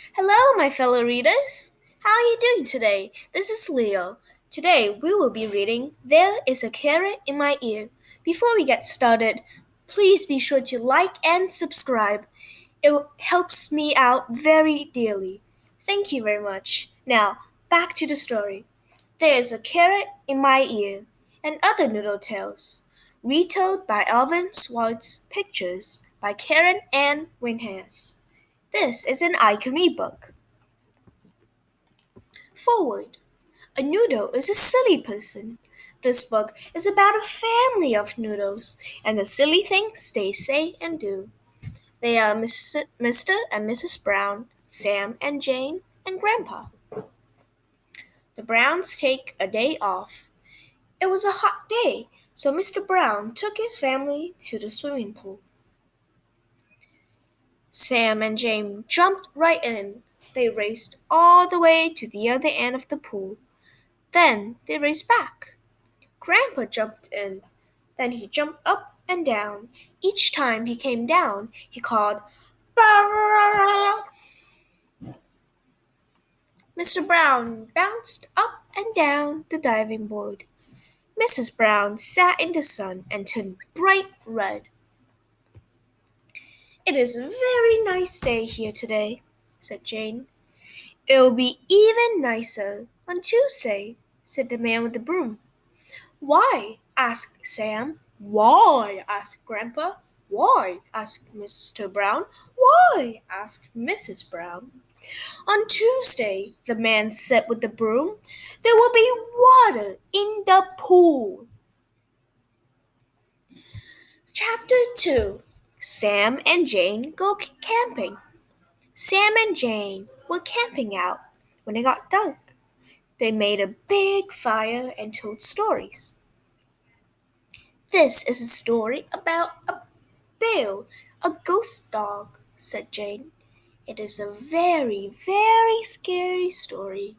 Hello, my fellow readers. How are you doing today? This is Leo. Today we will be reading There is a Carrot in My Ear. Before we get started, please be sure to like and subscribe. It helps me out very dearly. Thank you very much. Now, back to the story. There is a carrot in my ear, and other noodle tales. Retold by Alvin, Schwartz, pictures by Karen Ann Winhas. This is an icon book. Forward. A noodle is a silly person. This book is about a family of noodles and the silly things they say and do. They are Mr. and Mrs. Brown, Sam and Jane, and Grandpa. The Browns take a day off. It was a hot day, so Mr. Brown took his family to the swimming pool. Sam and Jane jumped right in. They raced all the way to the other end of the pool. Then they raced back. Grandpa jumped in. Then he jumped up and down. Each time he came down, he called, "Brrrr!" Mr. Brown bounced up and down the diving board. Mrs. Brown sat in the sun and turned bright red. "It is a very nice day here today," said Jane. "It'll be even nicer on Tuesday," said the man with the broom. "Why?" asked Sam. "Why?" asked Grandpa. "Why?" asked Mr. Brown. "Why?" asked Mrs. Brown. "On Tuesday," the man said with the broom, "there will be water in the pool." Chapter 2. Sam and Jane Go Camping. Sam and Jane were camping out when it got dark. They made a big fire and told stories. "This is a story about a Bill, a ghost dog," said Jane. "It is a very, very scary story."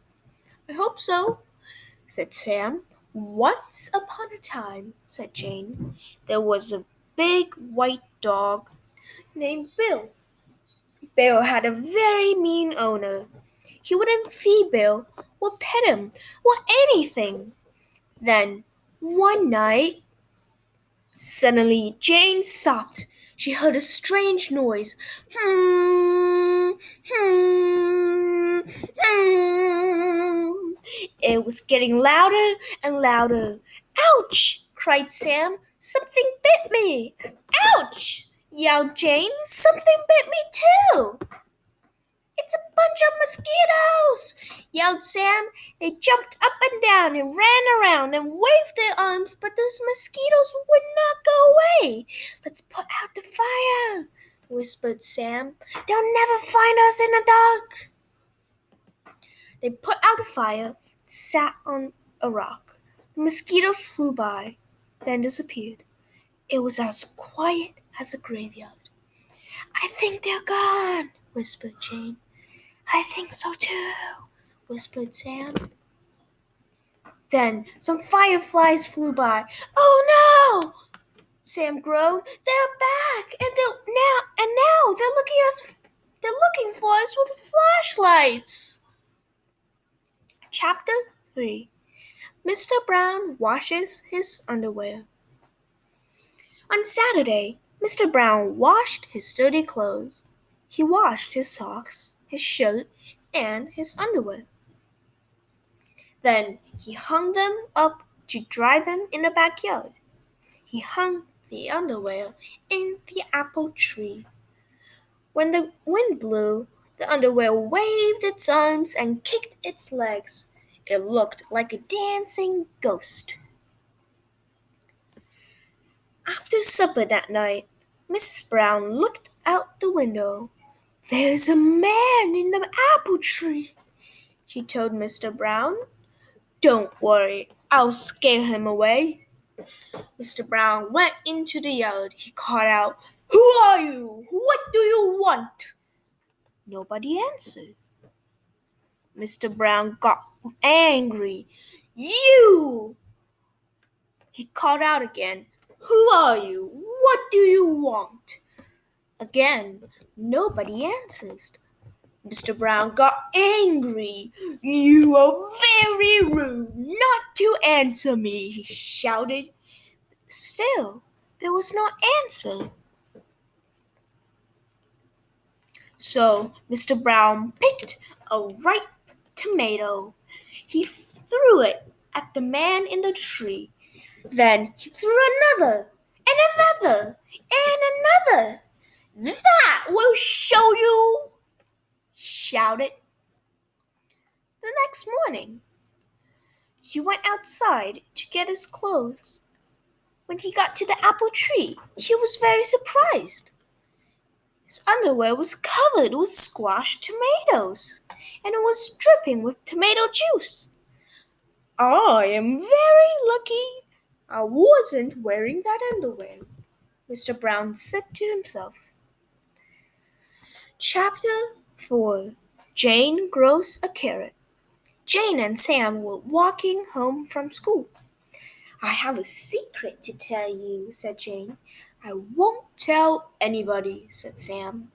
"I hope so," said Sam. "Once upon a time," said Jane, "there was a big white dog named Bill. Bill had a very mean owner. He wouldn't feed Bill or pet him or anything. Then, one night, suddenly Jane stopped. She heard a strange noise. Hmm, hmm, hmm. It was getting louder and louder. "Ouch!" cried Sam. "Something bit me." "Ouch!" yelled Jane. "Something bit me too." "It's a bunch of mosquitoes!" yelled Sam. They jumped up and down and ran around and waved their arms, but those mosquitoes would not go away. "Let's put out the fire," whispered Sam. "They'll never find us in the dark." They put out the fire and sat on a rock. The mosquitoes flew by, then disappeared. It was as quiet as a graveyard. "I think they're gone," whispered Jane. "I think so too," whispered Sam. Then some fireflies flew by. "Oh no!" Sam groaned. "They're back, and now they're looking for us with flashlights." Chapter 3. Mr. Brown washes his underwear. On Saturday, Mr. Brown washed his dirty clothes. He washed his socks, his shirt, and his underwear. Then he hung them up to dry them in the backyard. He hung the underwear in the apple tree. When the wind blew, the underwear waved its arms and kicked its legs. It looked like a dancing ghost. After supper that night, Mrs. Brown looked out the window. "There's a man in the apple tree," she told Mr. Brown. "Don't worry, I'll scare him away." Mr. Brown went into the yard. He called out, "Who are you? What do you want?" Nobody answered. Mr. Brown got angry. "You!" he called out again. "Who are you? What do you want?" Again, nobody answered. Mr. Brown got angry. "You are very rude not to answer me," he shouted. Still, there was no answer. So Mr. Brown picked a ripe tomato. He threw it at the man in the tree. Then he threw another, and another, and another. "That will show you," he shouted. The next morning, he went outside to get his clothes. When he got to the apple tree, he was very surprised. His underwear was covered with squashed tomatoes, and it was dripping with tomato juice. "I am very lucky I wasn't wearing that underwear," Mr. Brown said to himself. Chapter 4. Jane Grows a Carrot. Jane and Sam were walking home from school. "I have a secret to tell you," said Jane. "I won't tell anybody," said Sam.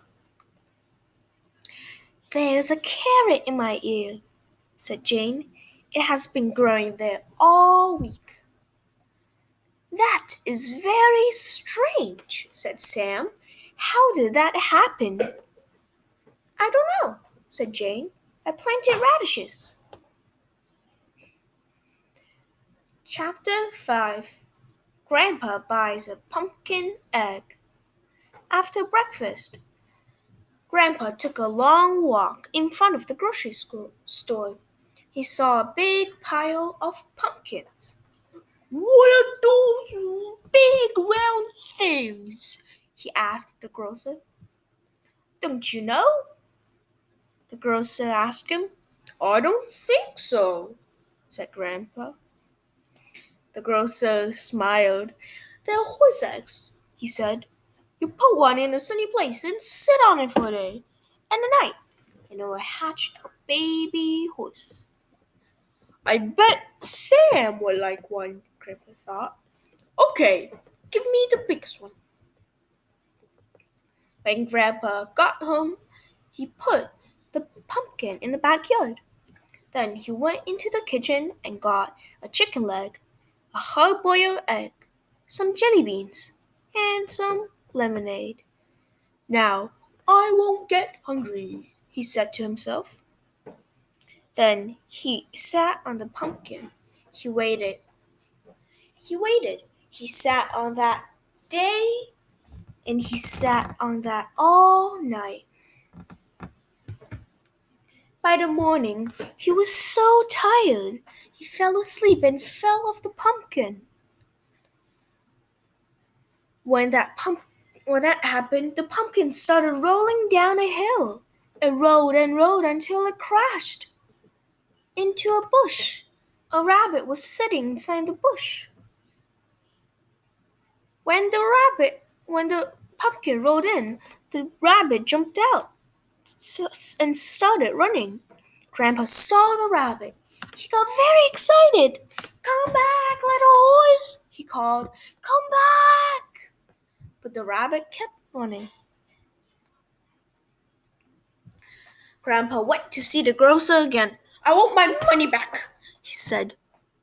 "There's a carrot in my ear," said Jane. "It has been growing there all week." "That is very strange," said Sam. "How did that happen?" "I don't know," said Jane. "I planted radishes." Chapter 5. Grandpa Buys a Pumpkin Egg. After breakfast, Grandpa took a long walk in front of the grocery store. He saw a big pile of pumpkins. "What are those big round things?" he asked the grocer. "Don't you know?" the grocer asked him. "I don't think so," said Grandpa. The grocer smiled. "They're horse eggs," he said. "You put one in a sunny place and sit on it for a day and a night, and it will hatch a baby horse." "I bet Sam would like one," Grandpa thought. "Okay, give me the biggest one." When Grandpa got home, he put the pumpkin in the backyard. Then he went into the kitchen and got a chicken leg, a hard-boiled egg, some jelly beans, and some lemonade. "Now I won't get hungry," he said to himself. Then he sat on the pumpkin. He waited. He waited. He sat on that day, and he sat on that all night. By the morning, he was so tired, he fell asleep and fell off the pumpkin. When that happened, the pumpkin started rolling down a hill. It rolled and rolled until it crashed into a bush. A rabbit was sitting inside the bush. When the pumpkin rolled in, the rabbit jumped out and started running. Grandpa saw the rabbit. He got very excited. "Come back, little horse," he called. "Come back." But the rabbit kept running. Grandpa went to see the grocer again. "I want my money back," he said.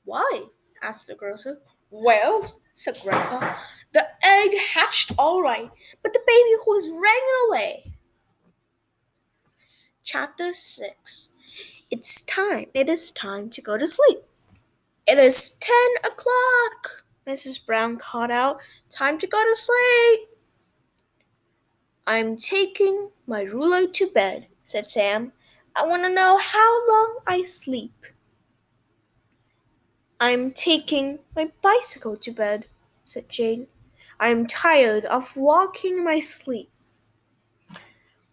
"Why?" asked the grocer. "Well," said Grandpa, "the egg hatched all right, but the baby horse ran away." Chapter 6. It is time to go to sleep. "It is 10 o'clock," Mrs. Brown called out. "Time to go to sleep." "I'm taking my ruler to bed," said Sam. "I want to know how long I sleep." "I'm taking my bicycle to bed," said Jane. "I'm tired of walking in my sleep."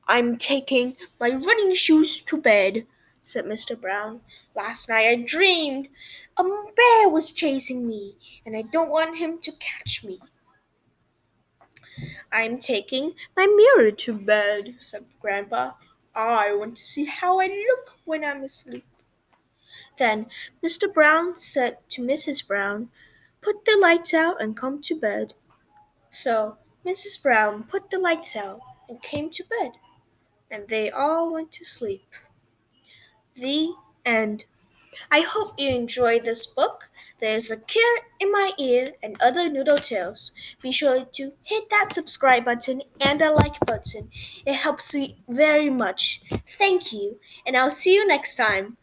"I'm taking my running shoes to bed," said Mr. Brown. "Last night I dreamed a bear was chasing me, and I don't want him to catch me." "I'm taking my mirror to bed," said Grandpa. "I want to see how I look when I'm asleep." Then Mr. Brown said to Mrs. Brown, "Put the lights out and come to bed." So Mrs. Brown put the lights out and came to bed. and they all went to sleep. The end. I hope you enjoyed this book. There's a Care in My Ear and other noodle tales. Be sure to hit that subscribe button and the like button. It helps me very much. Thank you, and I'll see you next time.